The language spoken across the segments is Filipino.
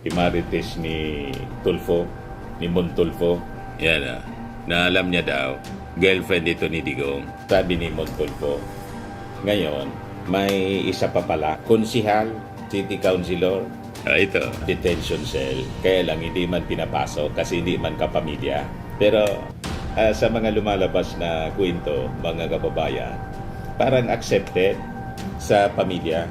Imarites ni Tulfo, ni Montulfo. Yan na alam niya daw, girlfriend ito ni Digong. Sabi ni Montulfo, ngayon, may isa pa pala, konsihal, city councilor, ito, detention cell. Kaya lang hindi man pinapasok kasi hindi man kapamilya. Pero sa mga lumalabas na kwento, mga kababayan, parang accepted sa pamilya.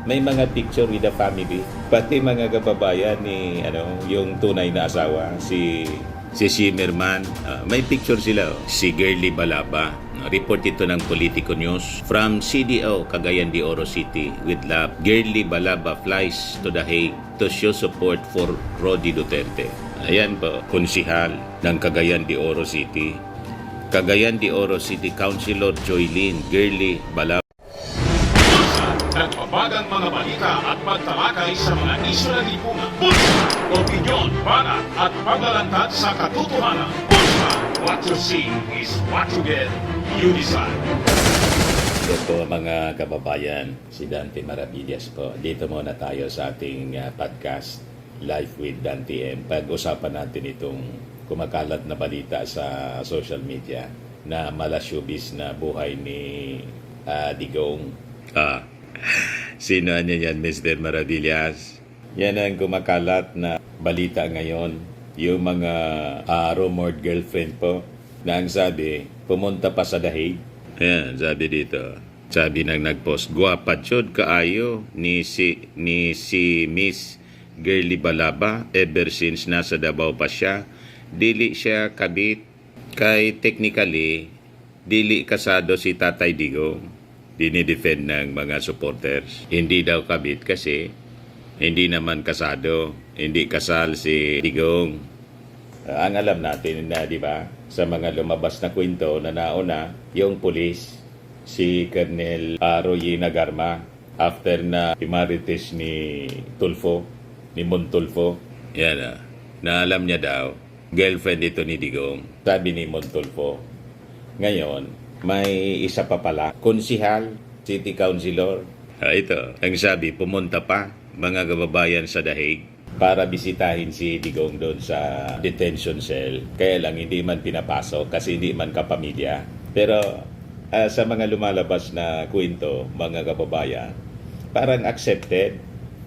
May mga picture with the family. Pati mga kababayan ni yung tunay na asawa, si Zimmerman, may picture sila. Si Girly Balaba. Report ito ng Politico News. From CDO, Cagayan de Oro City, with love, Girly Balaba flies to The Hague to show support for Rodi Duterte. Ayan po, konsihal ng Cagayan de Oro City. Cagayan de Oro City Councilor Joylyn Girly Balaba. Nagbabagang mga balita at pagtalakay sa mga isyu ng lipunan. Pulsa, opinyon, banat at paglalantad sa katotohanan. Pulsa, what you see is what you get. You decide. Ito po mga kababayan, si Dante Maravillas po. Dito muna tayo sa ating podcast, Live with Dante M. Pag-usapan natin itong kumakalat na balita sa social media na malasyubis na buhay ni Digong. Sino niya yan, Mr. Maravillas? Yan ang kumakalat na balita ngayon. Yung mga rumored girlfriend po na ang sabi, pumunta pa sa The Hague. Ayan, sabi dito. Sabi nang nagpost, guwapa chod kaayo ni si Miss Girly Balaba ever since nasa Davao pa siya. Dili siya kabit kay technically dili kasado si Tatay Digong. Dinidefend ng mga supporters. Hindi daw kabit kasi hindi naman kasado. Hindi kasal si Digong. Ang alam natin na, di ba, sa mga lumabas na kwento na nauna, yung pulis, si Colonel Roy Nagarma, after na imarites ni Tulfo, ni Montulfo, yan na alam niya daw, girlfriend ito ni Digong. Sabi ni Montulfo, ngayon, may isa pa pala, konsihal, city councilor. Ito, ang sabi, pumunta pa mga kababayan sa The Hague para bisitahin si Digong doon sa detention cell. Kaya lang hindi man pinapasok kasi hindi man kapamilya. Pero sa mga lumalabas na kwento, mga kababayan, parang accepted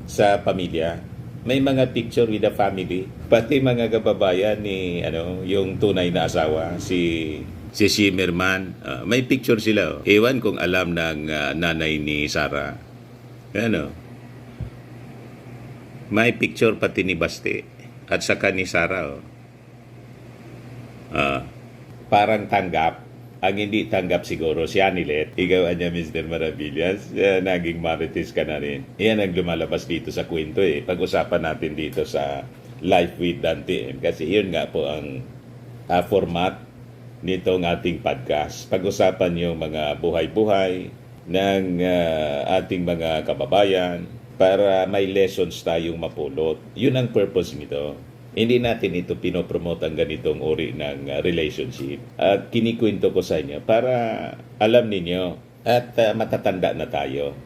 sa pamilya. May mga picture with the family. Pati mga kababayan ni yung tunay na asawa, si Zimmerman, may picture sila. Ewan kung alam ng nanay ni Sarah. May picture pati ni Baste at saka ni Sarah. Parang tanggap. Ang hindi tanggap siguro si Anilet. Ikaw niya, Mr. Maravillas. Naging marites ka na rin. Yan ang lumalabas dito sa kwento Pag-usapan natin dito sa Live with Dante. Kasi yun nga po ang format nitong ating podcast. Pag-usapan yung mga buhay-buhay ng ating mga kababayan para may lessons tayong mapulot. Yun ang purpose nito. Hindi natin ito pinopromote ang ganitong uri ng relationship. At kinikwento ko sa inyo para alam ninyo at matatanda na tayo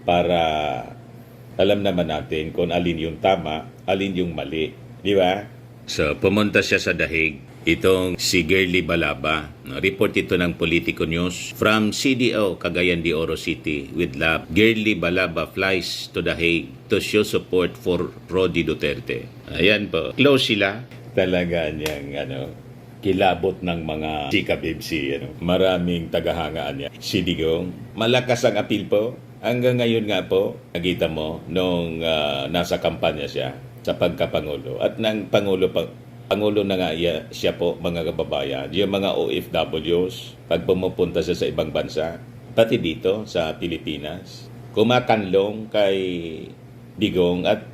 para alam naman natin kung alin yung tama, alin yung mali. Di ba? So, pumunta siya sa The Hague. Itong si Girly Balaba. Report ito ng Politico News. From CDO, Cagayan de Oro City, with love, Girly Balaba flies to The Hague to show support for Rodi Duterte. Ayan po. Close sila. Talaga niyang kilabot ng mga chika-bibsi. Maraming tagahangaan niya. Si Digong, malakas ang appeal po. Hanggang ngayon nga po, nakita mo nung nasa kampanya siya sa pagkapangulo. At ng Pangulo na nga siya po, mga kababayan, yung mga OFWs, pag pumupunta siya sa ibang bansa, pati dito sa Pilipinas, kumakanlong kay Digong at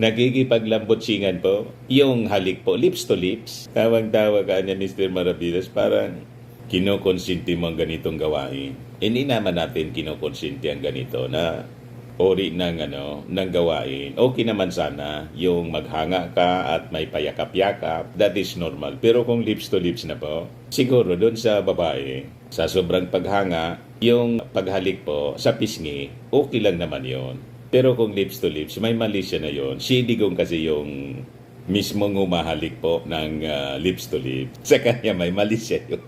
nakikipaglambotsingan po, yung halik po, lips to lips. Tawag-tawag ka niya, Mr. Maravillas, parang kinukonsinti mo ang ganitong gawain. Hindi naman natin kinukonsinti ang ganito na ori ng gawain. Okay naman sana yung maghanga ka at may payakap-yakap. That is normal. Pero kung lips to lips na po, siguro doon sa babae, sa sobrang paghanga, yung paghalik po sa pisngi, okay lang naman yon. Pero kung lips to lips, may mali siya na yon. Si Digong kasi yung mismong humahalik po ng lips to lips. Sa kanya may mali siya yun.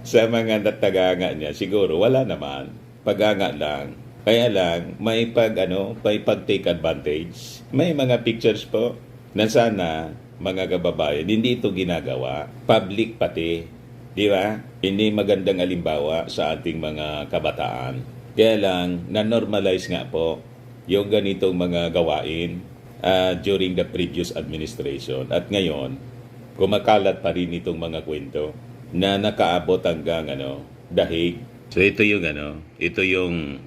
Sa mga nataganga niya, siguro wala naman. Paganga lang. Kaya lang, may pag-take advantage. May mga pictures po na sana, mga kababayan, hindi ito ginagawa. Public pati. Di ba? Hindi magandang alimbawa sa ating mga kabataan. Kaya lang, na-normalize nga po yung ganitong mga gawain during the previous administration. At ngayon, kumakalat pa rin itong mga kwento na nakaabot hanggang dahig. So ito yung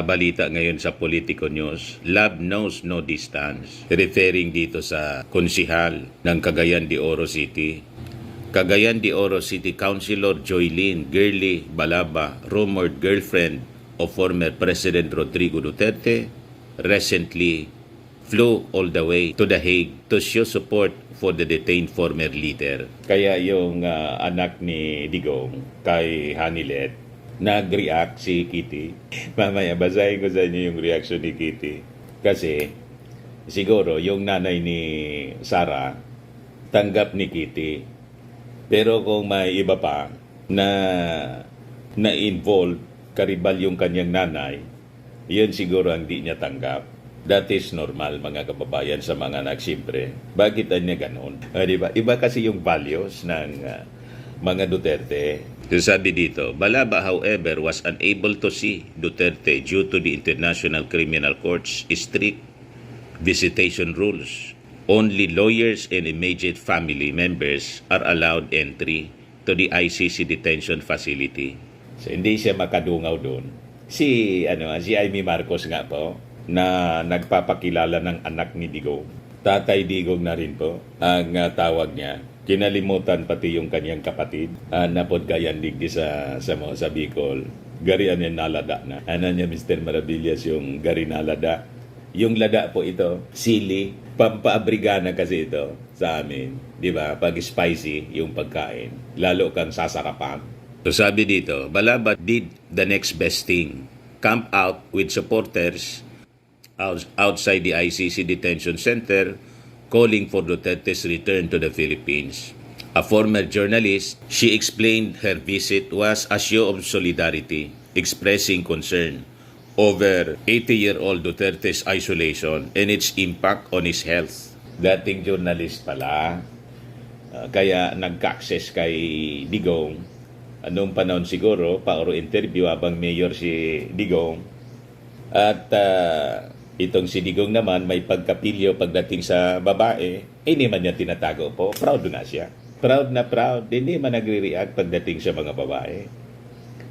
balita ngayon sa Politico News. Love knows no distance. Referring dito sa konsihal ng Cagayan de Oro City. Cagayan de Oro City Councilor Joylene Girly Balaba, rumored girlfriend of former President Rodrigo Duterte, recently flew all the way to The Hague to show support for the detained former leader. Kaya yung anak ni Digong kay Hanilet, nag-react si Kitty. Mamaya, basahin ko sa inyo yung reaction ni Kitty. Kasi, siguro, yung nanay ni Sara, tanggap ni Kitty. Pero kung may iba pa na-involve, karibal yung kanyang nanay, yun siguro ang di niya tanggap. That is normal, mga kababayan, sa mga anak, siyempre. Bakit niya ganun? Diba? Iba kasi yung values ng mga Duterte. Sabi dito, Balaba, however, was unable to see Duterte due to the International Criminal Court's strict visitation rules. Only lawyers and immediate family members are allowed entry to the ICC detention facility. So, hindi siya makadungaw doon. Si Amy Marcos nga po, na nagpapakilala ng anak ni Digong. Tatay Digong na rin po ang tawag niya. Kinalimutan pati yung kanyang kapatid na podgayan digdi sa Bicol. Garian niya nalada na. Ano niya, Mr. Maravillas, yung gari nalada. Yung lada po ito, sili, pampaabrigana kasi ito sa amin. Di ba? Pag spicy yung pagkain, lalo kang sasarapan. So sabi dito, Balaba did the next best thing. Camp out with supporters outside the ICC detention center, calling for Duterte's return to the Philippines. A former journalist, she explained her visit was a show of solidarity, expressing concern over 80-year-old Duterte's isolation and its impact on his health. Dating journalist pala, kaya nagka-access kay Digong. Anong panahon siguro, paoro interview habang mayor si Digong. At itong si Digong naman may pagkapilyo pagdating sa babae, hindi man niya tinatago po. Proud na siya. Proud na proud. Hindi man nagre-react pagdating sa mga babae.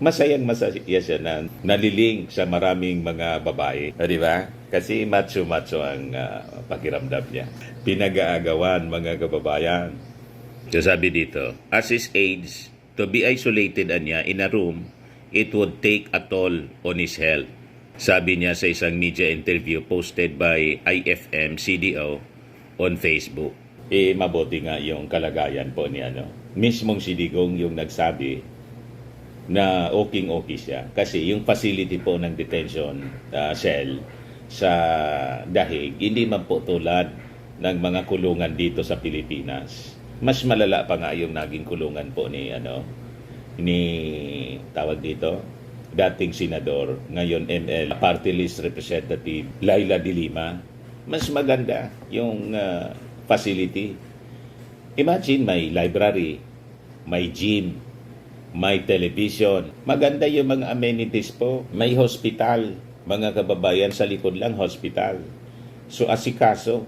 Masayang masaya siya na naliling sa maraming mga babae. Di ba? Kasi macho-macho ang pakiramdam niya. Pinag-aagawan, mga kababayan. So sabi dito, as his age, to be isolated niya in a room, it would take a toll on his health. Sabi niya sa isang media interview posted by IFM CDO on Facebook. Mabuti nga yung kalagayan po ni mismong si Digong yung nagsabi na okay siya. Kasi yung facility po ng detention cell sa Dahig, hindi man po tulad ng mga kulungan dito sa Pilipinas. Mas malala pa nga yung naging kulungan po ni tawag dito, dating senador, ngayon ML, party list representative, Laila de Lima. Mas maganda yung facility. Imagine, may library, may gym, may television. Maganda yung mga amenities po. May hospital, mga kababayan, sa likod lang hospital. So asikaso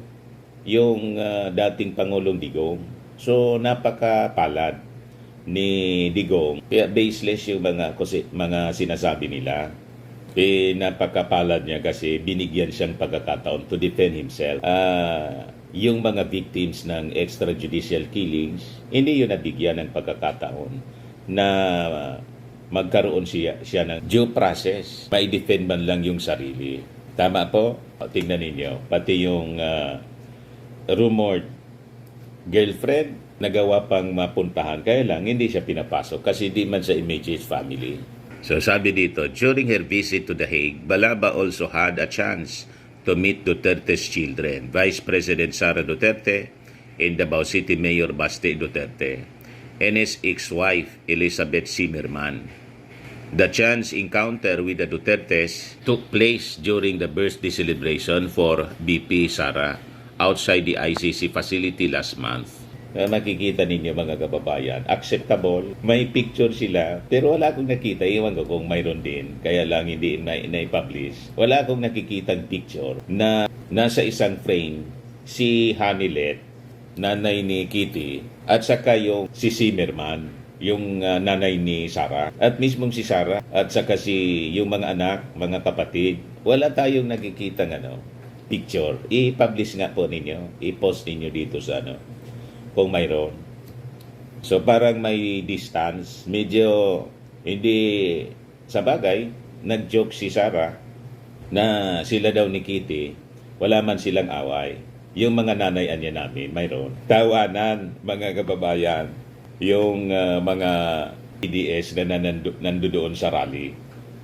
yung dating Pangulong Digong. So napakapalad ni Digong. Kaya baseless yung mga sinasabi nila. Napakapalad niya kasi binigyan siyang pagkakataon to defend himself. Yung mga victims ng extrajudicial killings, hindi yun nabigyan ng pagkakataon na magkaroon siya ng due process. Mai-defend man lang yung sarili. Tama po? Tingnan ninyo. Pati yung rumored girlfriend, nagawa pang mapuntahan. Kaya lang, hindi siya pinapasok kasi di man sa immediate family. So sabi dito, during her visit to The Hague, Balaba also had a chance to meet Duterte's children, Vice President Sara Duterte and Davao City Mayor Baste Duterte, and his ex-wife Elizabeth Zimmerman. The chance encounter with the Dutertes took place during the birthday celebration for BP Sara outside the ICC facility last month. Makikita ninyo mga kababayan, acceptable, may picture sila, pero wala akong nakita, iwan ko kung mayroon din, kaya lang hindi na-publish. Wala akong nakikitang picture na nasa isang frame si Hanilet, nanay ni Kitty, at saka yung si Zimmerman, yung nanay ni Sara, at mismong si Sara, at saka yung mga anak, mga kapatid. Wala tayong nakikitang picture. I-publish nga po ninyo, i-post ninyo dito sa kung mayroon. So parang may distance, medyo hindi sa bagay, nag-joke si Sara na sila daw ni Kitty, wala man silang away. Yung mga nanay-anya namin, mayroon. Tawanan, mga kababayan, yung mga PDS na nandoon sa rally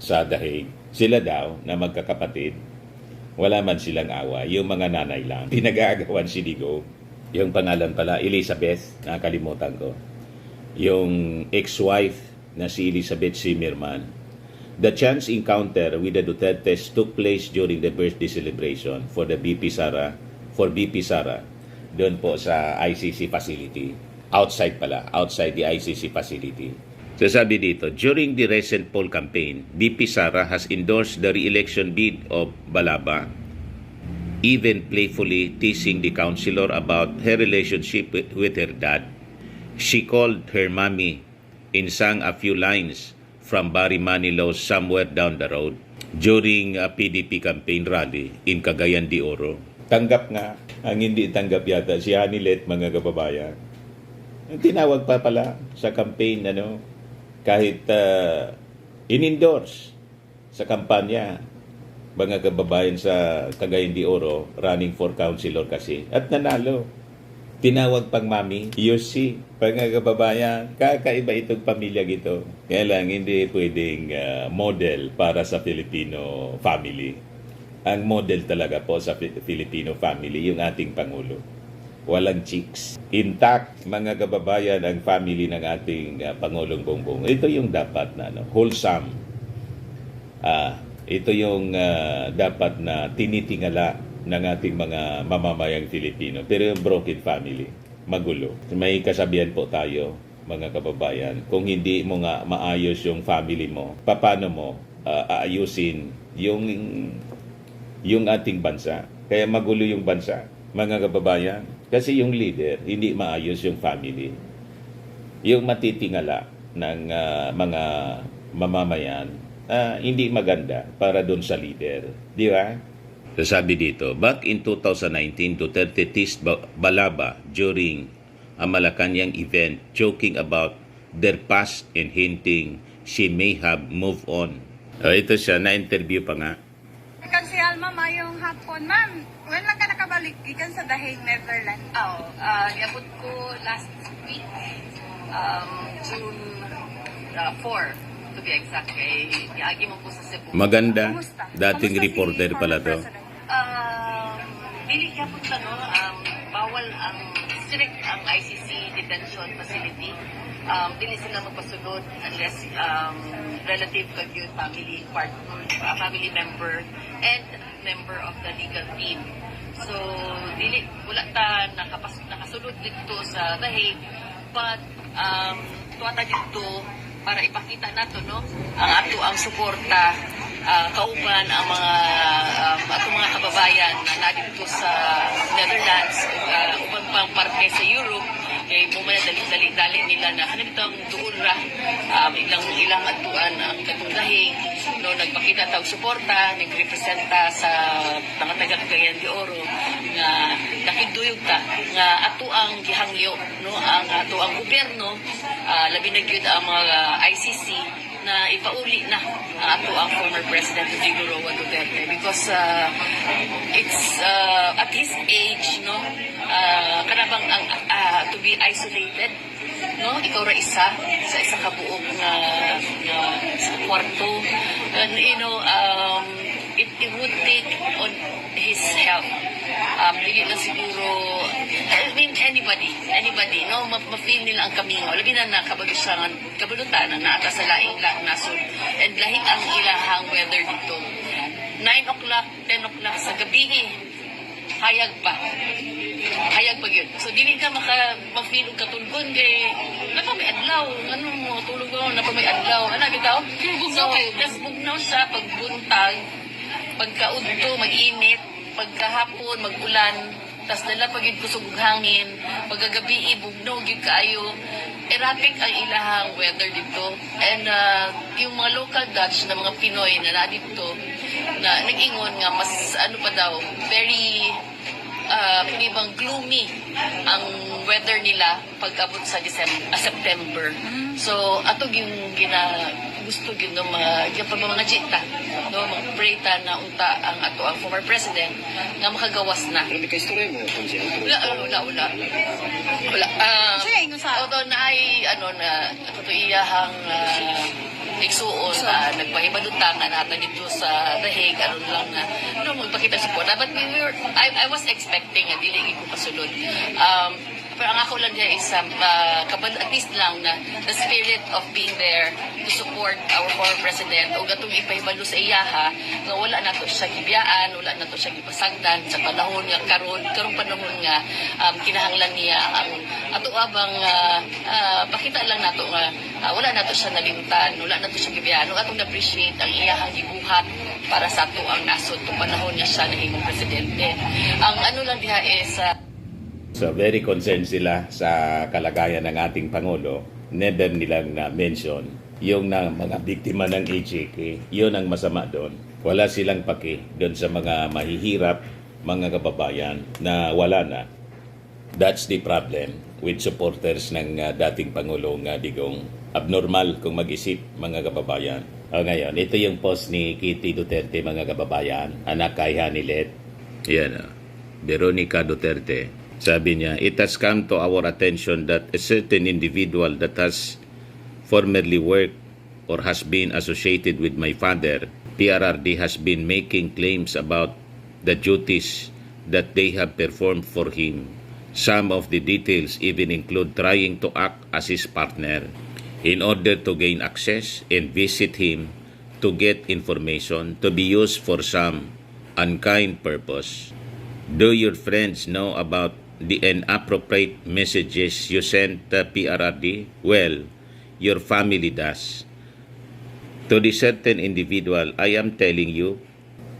sa The Hague. Sila daw na magkakapatid, wala man silang away. Yung mga nanay lang, pinag-aagawan si Digo. Yung pangalan pala, Elizabeth, nakalimutan ko. Yung ex-wife na si Elizabeth Zimmerman. The chance encounter with the Dutertes took place during the birthday celebration for BP Sara, doon po sa ICC facility. Outside the ICC facility. So sabi dito, during the recent poll campaign, BP Sara has endorsed the re-election bid of Balaba, even playfully teasing the councilor about her relationship with her dad. She called her mommy and sang a few lines from Barry Manilow's Somewhere Down the Road during a PDP campaign rally in Cagayan de Oro. Tanggap nga, ang hindi tanggap yata si Hanilet, mga kababayan. Tinawag pa pala sa campaign, kahit in-endorse sa kampanya, mga kababayan sa Cagayan de Oro, running for councilor kasi, at nanalo. Tinawag pang mami, Yossi, mga kababayan, kakaiba itong pamilya gito. Kaya lang, hindi pwedeng model para sa Filipino family. Ang model talaga po sa Filipino family, yung ating Pangulo. Walang chicks. Intact, mga kababayan, ang family ng ating Pangulong Bongbong. Ito yung dapat na wholesome. Ito yung dapat na tinitingala ng ating mga mamamayang Filipino. Pero yung broken family, magulo. May kasabihan po tayo, mga kababayan, kung hindi mo nga maayos yung family mo, paano mo aayusin yung ating bansa? Kaya magulo yung bansa, mga kababayan. Kasi yung leader, hindi maayos yung family. Yung matitingala ng mga mamamayan, hindi maganda para doon sa leader. Di ba? So sabi dito, back in 2019, Duterte teased Balaba during a Malacanang event, joking about their past and hinting she may have moved on. Ito siya, na-interview pa nga. Si Alma, mayong hapon. Ma'am, when lang ka nakabalik? Ikan sa The Hague, Netherlands. Niabot ko last week, June 4. To be exact, kay iagi mo po sa Cebu. Maganda. Kumusta? Dating Kumusta reporter si pala former to. president? Dili ka po bawal ang strict ang ICC detention facility. Dili sila magpasunod unless relative kag yun, family member and member of the legal team. So dili wala ta nakasunod dito sa The Hague, but tuwata dito para ipakita nato ang ato ang suporta kauban ang mga atong mga kababayan na nadito sa Netherlands uban pang parte sa Europe kay mo man dali nila na kanitong duol ra ilang atuan ang katungahing nagpakita tag suporta nagrepresenta sa mga taga Cagayan de Oro nga nakiduyog ta nga ato ang gihanglyo ang ato ang gobyerno labi na gyud ang mga ICC na ipauli na ato ang former President Rodrigo Roa Duterte because it's at his age kanabang ang to be isolated no? Ikaw ra isa sa isa ka buok na sa kwarto. And, it would take on his health. Dili lang siguro, I mean, anybody, no? Ma-feel nila ang kamingaw. Labi na kabalutan na naata sa laing lang nasod. And lahi ang ilahang weather dito. 9 o'clock, 10 o'clock sa gabi, hayag pa yun. So, dili ka ma-feel og katulgon kay napamay adlaw. Ano mo, tulog mo, napamay adlaw. Ano, bitaw? So, bugnaw sa pagbuntag, pagkaudto, mag-init, pagkahapon, mag-ulan, tas dala pagid kusog og hangin, pagkagabi bugnaw gyud kaayo. Erratic ang ilahang weather dito. And yung mga local Dutch na mga Pinoy na dito na nag-ingon nga mas ano pa daw, very pinibang gloomy ang weather nila pag-abot sa September. So ato yung gusto gyud no mga jita, no mga preta na unta ang ato ang former president nga makagawas na. Pero may kaistorya mo kung siya? Wala. Although na ay na ato to iyahang igsuon nagpahibalutan na natin dito sa The Hague lang na magpakita support. But I was expecting dili ko pasulod. Pero ang ako lang niya is at least lang na the spirit of being there to support our former president o gatong ipahibalo sa iyaha nga wala na to siya gibiyaan, wala na to siya gipasagdan sa panahon nga karong panahon nga kinahanglan niya ang ato abang pakita lang nato nga wala na to siya nalimtan, wala na to siya gibiyaan, atong appreciate ang iyahang gibuhat para sa ato ang nasod to panahon niya siya nahimong presidente. Ang ano lang diha is So very concerned sila sa kalagayan ng ating Pangulo. Never nilang mention yung mga biktima ng HJK. Yun ang masama doon. Wala silang paki doon sa mga mahihirap, mga kababayan na wala na. That's the problem with supporters ng dating Pangulong Digong. Abnormal kung mag-isip, mga kababayan. Ngayon, ito yung post ni Kitty Duterte, mga kababayan. Anak kay Hanilet. Yan, Veronica Duterte. Sabi niya, it has come to our attention that a certain individual that has formerly worked or has been associated with my father, PRRD, has been making claims about the duties that they have performed for him. Some of the details even include trying to act as his partner in order to gain access and visit him to get information to be used for some unkind purpose. Do your friends know about the inappropriate messages you sent to PRRD? Well, your family does. To the certain individual, I am telling you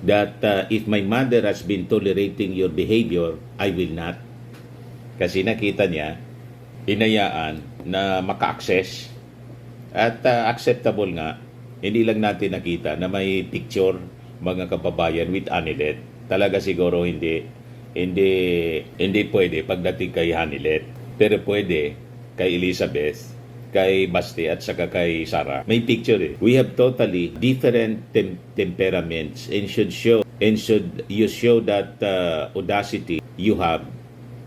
that if my mother has been tolerating your behavior, I will not. Kasi nakita niya, inayaan na maka-access at acceptable nga, hindi lang natin nakita na may picture, mga kababayan, with Anilet. Talaga siguro hindi pwede pagdating kay Hanilet, pero pwede kay Elizabeth, kay Basti at saka kay Sarah. May picture eh. We have totally different temperaments and should you show that audacity you have,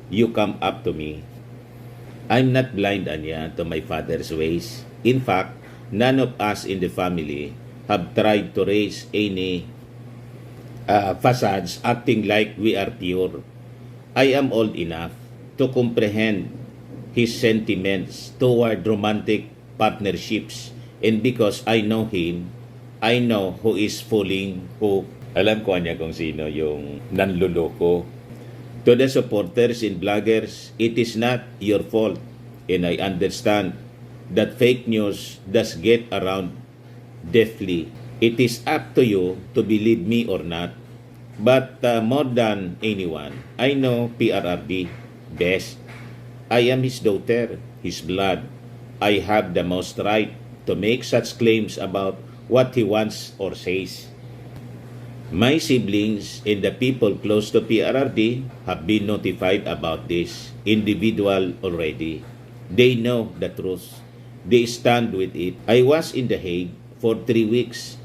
you come up to me. I'm not blind, Anya, to my father's ways. In fact, none of us in the family have tried to raise any facades acting like we are pure. I am old enough to comprehend his sentiments toward romantic partnerships, and because I know him, I know who is fooling who. Alam ko niya kung sino yung nanluloko. To the supporters and bloggers, it is not your fault, and I understand that fake news does get around deftly. It is up to you to believe me or not. But more than anyone, I know PRRD best. I am his daughter, his blood. I have the most right to make such claims about what he wants or says. My siblings and the people close to PRRD have been notified about this individual already. They know the truth. They stand with it. I was in The Hague for 3 weeks.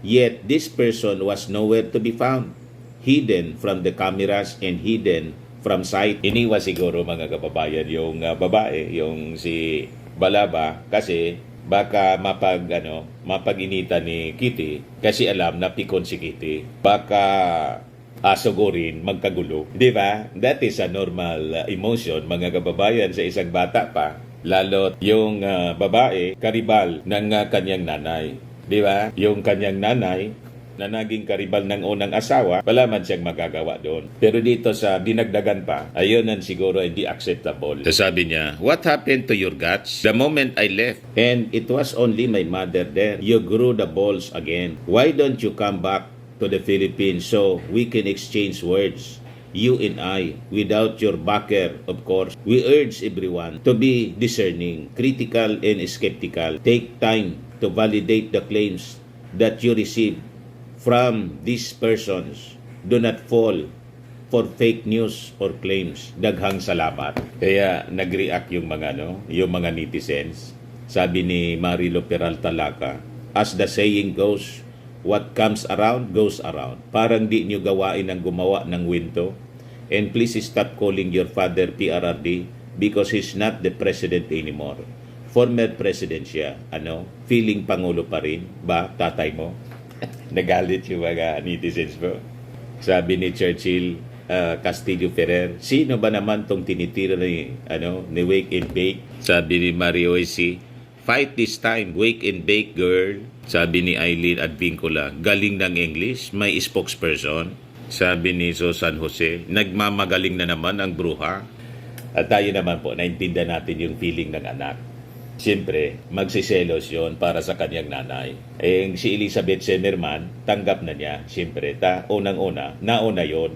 Yet this person was nowhere to be found, hidden from the cameras and hidden from sight. Iniwas siguro mga kababayan yung babae, yung si Balaba, kasi baka mapag-inita ni Kitty kasi alam na pikon si Kitty. Baka asugurin, magkagulo. Di ba? That is a normal emotion, mga kababayan, sa isang bata pa. Lalo yung babae, karibal ng kanyang nanay. Di ba? Yung kanyang nanay, na naging karibal ng unang asawa, wala man siyang magagawa doon. Pero dito sa dinagdagan pa, ayun ang siguro hindi acceptable. Sabi niya, what happened to your guts? The moment I left, and it was only my mother there, you grew the balls again. Why don't you come back to the Philippines so we can exchange words? You and I, without your backer, of course. We urge everyone to be discerning, critical, and skeptical. Take time to validate the claims that you receive from these persons. Do not fall for fake news or claims. Daghang salamat. Kaya nag-react yung mga netizens. Sabi ni Marilo Peralta Laca, as the saying goes, what comes around goes around. Parang di nyo gawain ang gumawa ng winto. And please stop calling your father PRRD because he's not the president anymore. Former president siya. Feeling pangulo pa rin ba, tatay mo? Nagalit yung mga netizens po. Sabi ni Churchill Castillo Ferrer, sino ba naman tong tinitira ni Wake and Bake? Sabi ni Mario Esi, fight this time, Wake and Bake girl. Sabi ni Eileen Advincula, galing ng English, may spokesperson. Sabi ni Susan Jose, nagmamagaling na naman ang bruha. At tayo naman po, naintindihan natin yung feeling ng anak. Siyempre, magsiselos yon para sa kanyang nanay. Si Elizabeth Zimmerman, tanggap na niya. Siyempre, unang-una, nauna yon.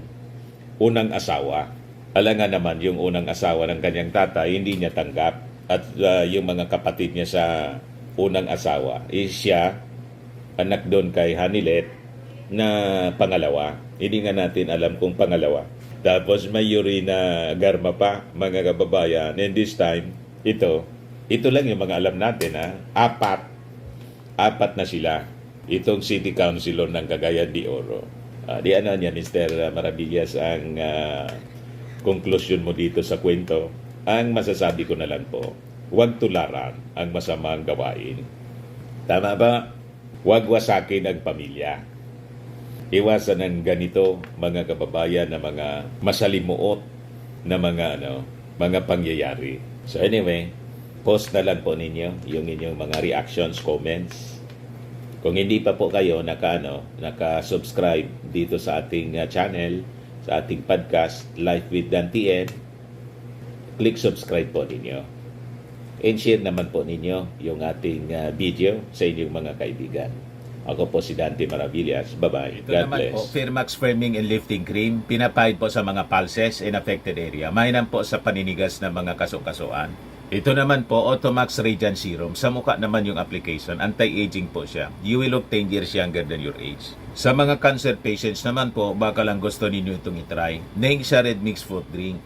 Unang asawa. Alangan naman yung unang asawa ng kanyang tatay, hindi niya tanggap. At yung mga kapatid niya sa unang asawa, siya, anak doon kay Hanilet, na pangalawa. Hindi nga natin alam kung pangalawa. Tapos may Yurina Garma pa, mga kababayan. And this time, ito lang yung mga alam natin, apat na sila. Itong City Councilor ng Cagayan de Oro. Niya, Mr. Maravillas, ang conclusion mo dito sa kwento. Ang masasabi ko na lang po, huwag tularan ang masamang gawain. Tama ba? Huwag wasakin ang pamilya. Iwasan ng ganito, mga kababayan, na mga masalimuot na mga pangyayari. So anyway, post na lang po ninyo yung inyong mga reactions, comments. Kung hindi pa po kayo naka-subscribe dito sa ating channel, sa ating podcast, Life with Dan TN, click subscribe po ninyo. And share naman po ninyo yung ating video sa inyong mga kaibigan. Ako po si Dante Maravillas. Bye-bye. Ito God naman bless. po, Firmax Firming and Lifting Cream, pinapahid po sa mga pulses in affected area. Mainam po sa paninigas ng mga kaso-kasuan. Ito naman po, Automax Radiant Serum. Sa mukha naman yung application, anti-aging po siya. You will look 10 years younger than your age. Sa mga cancer patients naman po, baka lang gusto ninyo itong itry. Nengsia Red Mix Fruit Drink.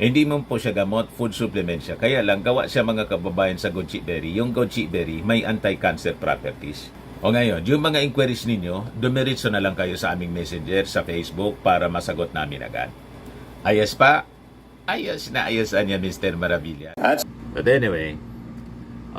Hindi mo po siya gamot, food supplement siya. Kaya lang, gawa siya mga kababayan sa goji berry. Yung goji berry, may anti-cancer properties. O ngayon, yung mga inquiries ninyo, dumiritso na lang kayo sa aming messenger sa Facebook para masagot namin agad. Ayos pa? Ayos na ayos niya, Mr. Maravilla. But anyway,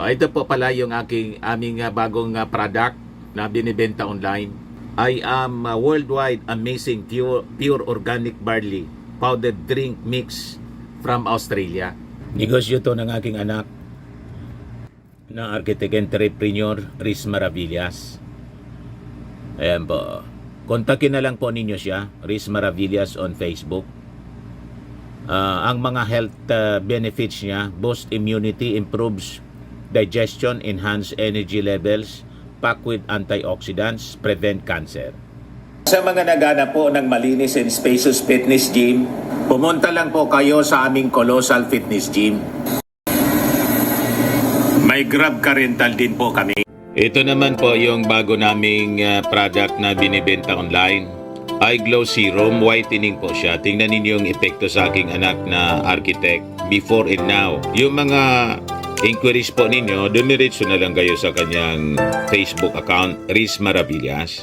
ito po pala yung aming bagong product na binibenta online. I am worldwide amazing pure organic barley powdered drink mix from Australia. Negosyo to ng aking anak na architect entrepreneur Riz Maravillas. Ayan po. Kontakin na lang po ninyo siya, Riz Maravillas on Facebook. Ang mga health benefits niya, boost immunity, improves digestion, enhance energy levels, packed with antioxidants, prevent cancer. Sa mga naghanap po ng malinis and spacious fitness gym, pumunta lang po kayo sa aming Colossal Fitness Gym. May Grab car rental din po kami. Ito naman po yung bago naming product na binibenta online. Eye Glow Serum, whitening po siya. Tingnan ninyo yung epekto sa aking anak na architect before and now. Yung mga inquiries po ninyo, dumiretso na lang kayo sa kanyang Facebook account, Riz Maravillas.